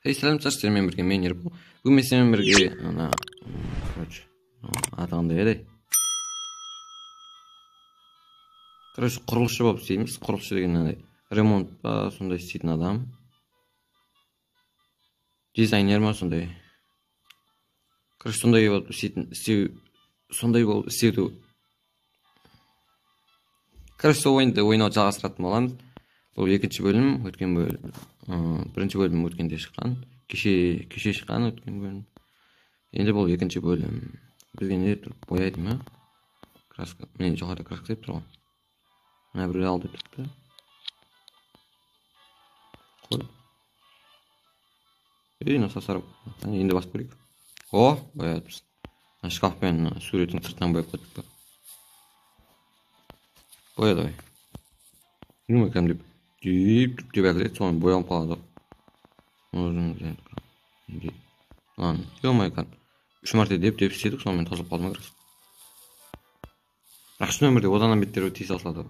Саламатсыздар, сенімен бірге мен Ербол. Бүгін мен сенімен бірге атағандай еді. Құрылысшы болып істейміз. Құрылысшы деген ремонт па, сондай істейтін адам. Дизайнер ма, сондай. Сондай болып істеуді. Сол ойынды ойнауды жалғастыратын боламыз. Бұл екінші бөлім, бірінші бөлім өткенде шыққан. Кеше шыққан өткен бөлім. Енді бұл екінші бөлім. Бізге не тұрып бояйды ма? Краска. Мен жоғарда краска деп тұр ғой. Мына біреу алды тұрыпты. Қой. Насасарып. Енді басып көрейік. Бояйыппыз. Шкафпен суретін сыртынан бояп қойдық. Бояды ғой. Нұмай кәмдеп. Деп әкеледі, соны боялып қалады. Үш мәрте деп істедік, сонымен тазалап қалдым керексіз. Бірақ шын өмірде одан беттер тез асылады.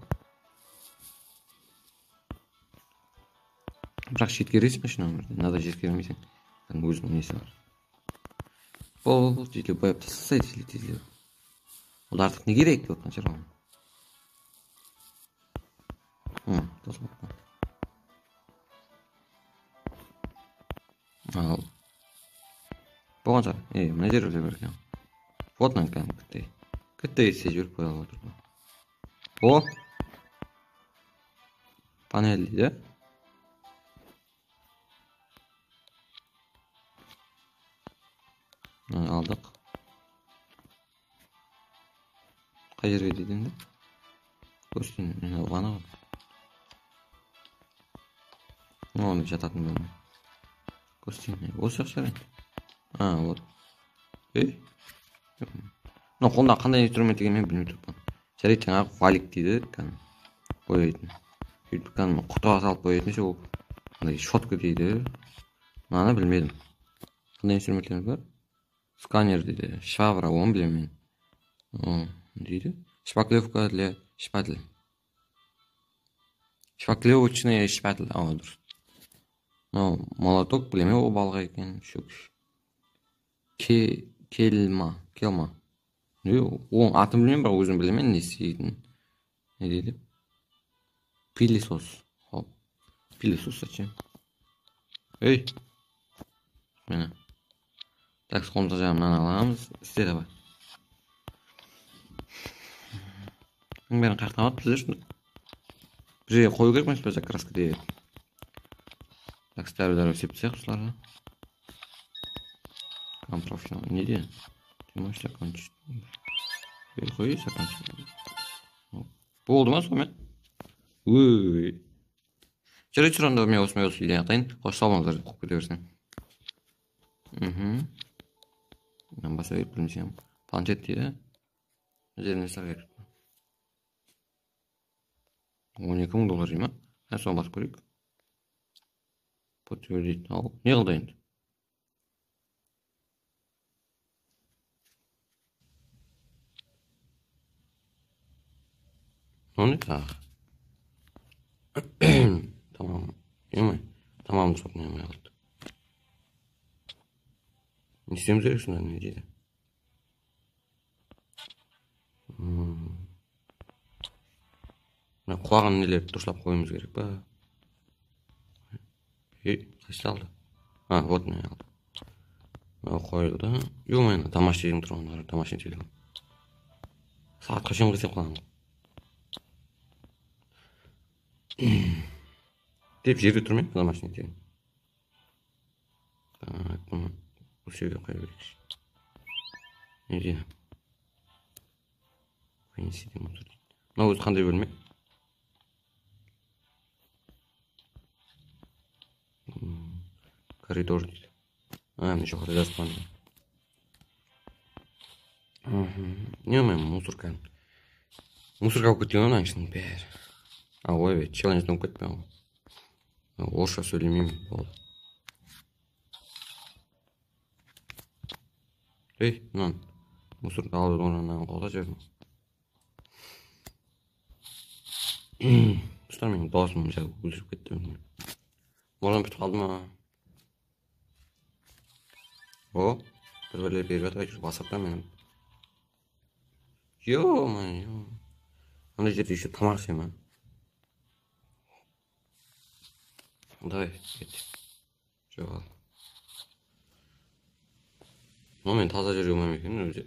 Бірақ жеткересің шын өмірде, надо жеткермейсің. Өзінің несі бар. Бұл жейлі бояп тасасайды тезлеп. Ол артық не керек деп отқан шығар. Тазалап. Ал. Болған шығар. Мына жер өле берген. Вот мына кәдімгі кітті есе жүріп қойалып отыр. Панель дейді. Алдық. Қай жерге дейді енді? Көстен мен алғаны ғой. Оны жататын бөлме. Көстен осы жақшар енді. Вот. Қолда қандай инструмент деген мен білмей тұрпын. Жарайды, жаңағы валик дейді. Бояйтын. Құтыға салып бояйтын ше, ол шотка дейді. Мынаны білмедім. Қандай инструментлер бар? Сканер дейді. Швабра, оны білемін мен. Дейді. Шпаклевка для шпатель. Шпаклевочный шпатель. Дұрыс. Молоток білеме, ол балға екен. Келма. Оның атын білмеймін, бірақ өзім білемен не істейтін. Не дейді? Пилисос. Пилисос зачем? Мені. Так, қолымызға жағымнан аламыз. Істе давай. Бәрін қақтан алып біздер шында. Бір жерге қою керек мәселе бәзі краска дейді. Так, стәрі септсек ұсыларға. Профессионал. Не дейді? Ты можешь закончить. Қойы закончить. Болды ма сонымен? Жарайды сұранда мен осымен үйден атайын. Қош салмаңыздар қоп кете берсен. Мен баса беріп білмесем. Планшет дейді. Жеріне сар керек. $12,000 дейма. Соны басып көрейік. Подтвердить. Не қылды енді? Оны тағы. Tamam. Tamam sokun yemeği aldı. İstemiz gereksinden ne diydi? Құлаған нелерді дұрыстап қойымыз керек па? Қайсы алды? Вот не алды. Қойылды. Мен домашний деген тұрғандар, домашний телефон. Сағат қашан қойсам қылған. Деп жерде тұрмай, домашний телефон. Так, bunu bu seviyeye koyabiliriz. Ne diyeyim? Koyun motor. Ne oldu kandı bölme? Koridor değil. Ne şu kadar yazman. Ne mi musurkan? Musurka okutuyor lan şimdi bir. Evet, challenge'dan okutmuyor. Orşa söylemeyeyim oldu. Lan. Musurka aldı ondan kolda çözüm. Tutarmayın, dostum, güzel, üzülüp gittim. Moram bitip kaldım ha. O, bir berip atay WhatsApp'tan benim. Yo man yo. Anda жерде еще тамақ ішемін. Давай, кет. Жоғал. Но мен таза жерге бармаймын екен өзі.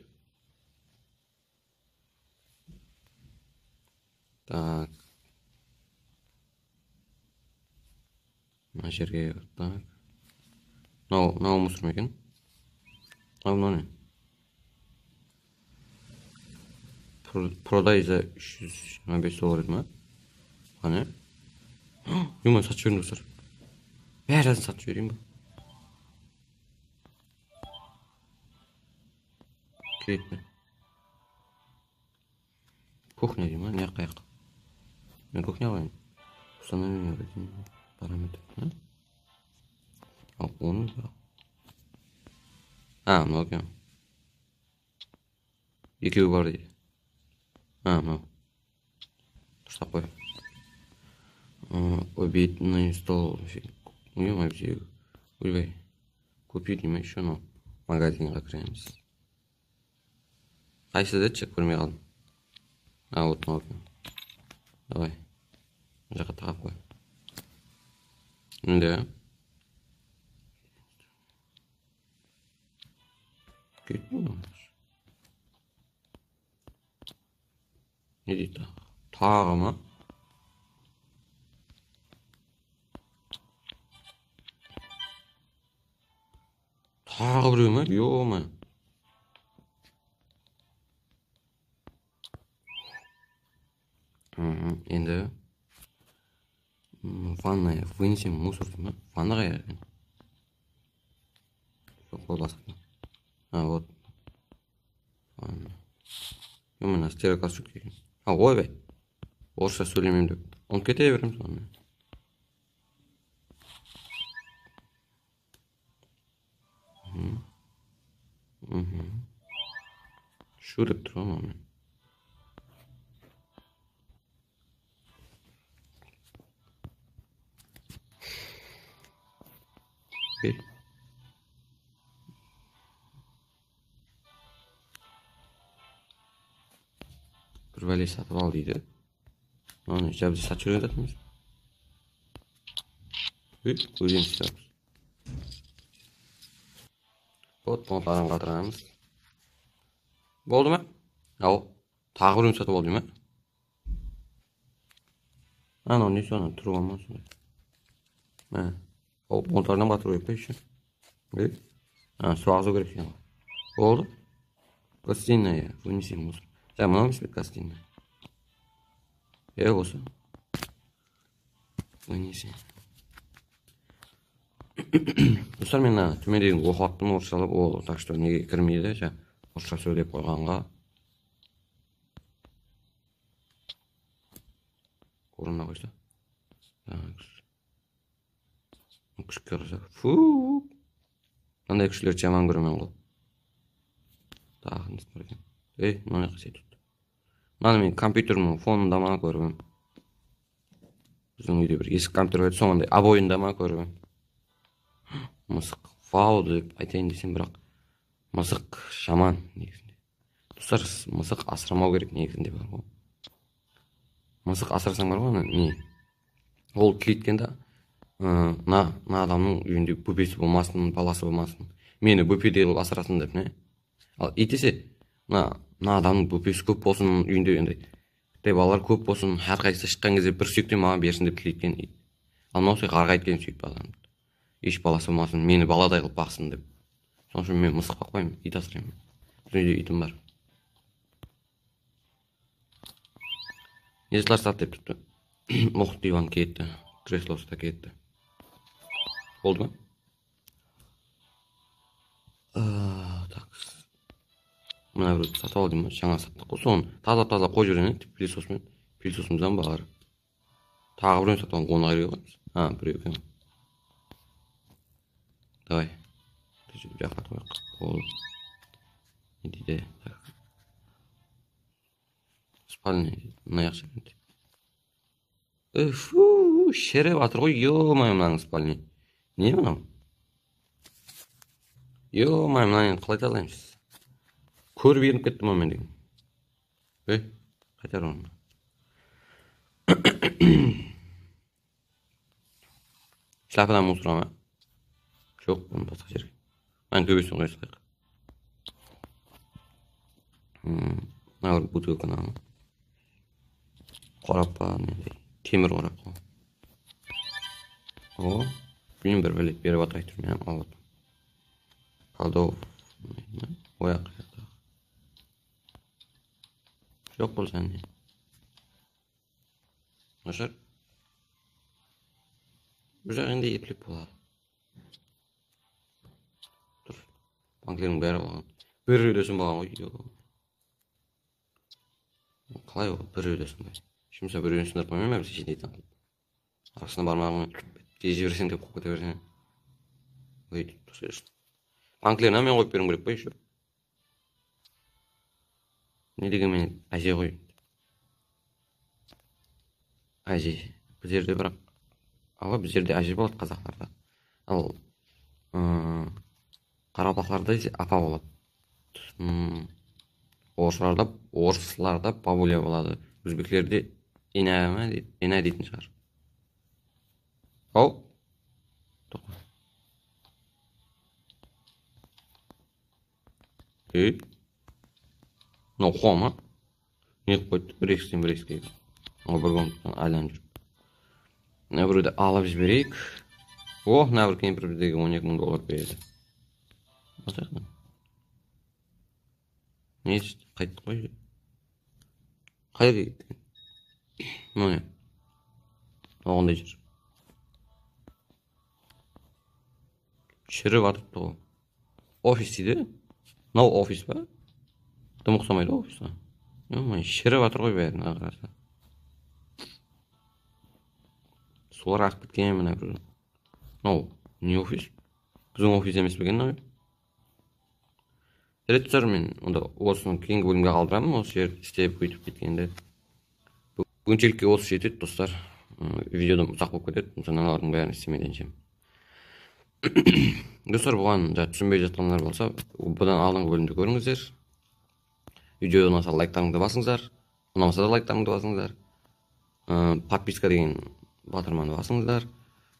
Так. Мына жерге так. Мынау мусор ма екен? Мынау не? Продай за $325 ма? Қане? Юман сатып жібердің достар. Бәрін сатып жіберейін ба? Кетті. Кухня дейм ба? Не жаққа? Мен кухня алайын. Установление параметр. Ал оны да. Мынау екен. Екеуі бар дейді. Мынау. Дұрыстап қой. Обедный стол. Все. Ойбай. Купить дейм еще, но магазинға кіреміз. Қайсы деді, көрмей қалдым. Вот мынау екен. Давай. Мына жаққа тағап қой. Үнде. Не дейді? Тағы ма? Тағы біреу ма? Ё-ма. Енді ванная вынесем мусор дейм ба? Ванна қайда екен? Жоқ, ол басқа. Вот. Ванна. Мына стереокастрюк екен. Ойбай. Орысша сөйлемеймін деп. Оны кете беремін соны. Шу деп тұр ғой мен. Bir бәле сатып ал дейді. Оны жабды сатып жүрген жатырмыз. Өзен сатамыз. Вот, понтарын қатырамыз. Болды ма? Тағы біреуін сатып ал дей ма? Анау не соны тұрып алма сондай. Понтарынан қатыру керек па еще? Су ағызу керек екен. Болды. Гостиная, вынеси мусор. Мынау емес пе гостиная? Осы. Вынеси. Достар, мен төмендегі оқып аттым орысшалап, ол так что неге кірмейді, орысша сөйлеп қойғанға. Орнына қойса. Күшке қараса. Фу! Қандай күшілерді жаман көремен ғой. Тағыныз бар екен. Мына жаққа сетіп. Мына мен компьютерімнің фонында ма көргім. Біздің үйде бір ескі компьютер бар, соңында обойында ма көргім. Мысық. Вау деп айтайын десем, бірақ мысық жаман негізінде. Достар, мысық асырамау керек негізінде бар ғой. Мысық асырасаң бар ғой, не? Ол келеткенде мына адамның үйінде бөпесі болмасын, баласы болмасын. Мені бөпеде қылып асырасын деп, не? Ал итесе, мына адамның бөпесі көп болсын, үйінде енді балалар көп болсын, әрқайсысы шыққан кезде бір сүйектен маған берсін деп тілейткен. Ал мынау қарғайткен сүйек баланы. Еш баласы болмасын, мені баладай қылып бақсын деп. Соның үшін мен мысық бақпаймын, ит асыраймын. Біздің үйде итім бар. Несілер сат деп тұтты. Оқ диван кетті, креслосы да кетті. Болды ма? Так. Мына біреуді сатып ал дейм ба? Жаңа саттық қой. Соны таза қой жүрген, пилісосымен. Пилісосымыздан бағар. Тағы біреуін сатып ал, оны айырға қоймыз. Біреу екен. Давай. Жаққа қойық. Болды. Не дейді? Спальня дейді. Мына яқшы екен. Фу, шереп атыр ғой, ё-май мынаның спальня. Не мынау? Yo, mına endi qalay tazalaymiz? Körüp erinip ketdim o men dedim. Qaytar onu. Şlapadan musurama. Çok bunu basaq jerek. Ben göbüsün qoysak. Nağır butulka namı. Qorappa nendey. Temir qorappa. O. Bilmiyorum bir velet berip ataytırım ya. Alıp. Kaldov. Oyak. Yok bol sen. Başar. Üzerinde yetlip bolar. Dur. Banklerin beri bağlan. Bir ödesin bağlan. Qalay o bir ödesin bağlan. Şimdi sen bir ödesin de koymayayım mı? Şey deyten. Arasına barmağımı tezi versin de kokut versin. Öyle tutuyorsun. Banklerin hemen koyup verin gerek şu. Ne degen men aje koy. Aje. Bu yerde bırak. Ama biz yerde aje bolat Kazaklarda. Al. Karabaklarda ise apa bolat. Oruslarda babulya boladı. Özbeklerde ina deytin çıkar. Hop. Toqa. No xoma. Ne qoydu? Bir eksik. O bir gün aylanır. Ne bir de alıp jibirek. Oh, ne bir kempirdegi $12,000 berdi. Basaqmı? Ne işte? Qaytdı qoy. Qayerga ketdi? Mana. Oğunda jir. Şirip atıptı o. Ofis idi. No ofis ba? Dım uqsamaydı ofis. Ama şirip atır qoy berin ağırsa. Sular akıp ketken mana bir. No, ne ofis? Bizim ofis emes begen ne? Direktör men onda olsun keyingi bölümge kaldıramın o yer isteyip koyup ketkende. Bugünçelikке осы жетет достар. Видеодон узак болуп кетет. Ошондон алардын баарын истемеденчим. Достар, буган түшүнбөй жаткандар болсо, будан алдыңкы бөлүмдү көрүңүздөр. Видео унаса лайктарыңызды басыңыздар. Унамаса да лайктарыңызды басыңыздар. Подписка деген батырманды басыңыздар.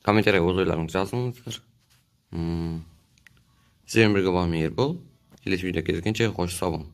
Комментарийге өз ойлоруңузду жазыңыздар. Сиздер менен бирге болом Эрбол. Келесі видео кездескенче кош сау болуң.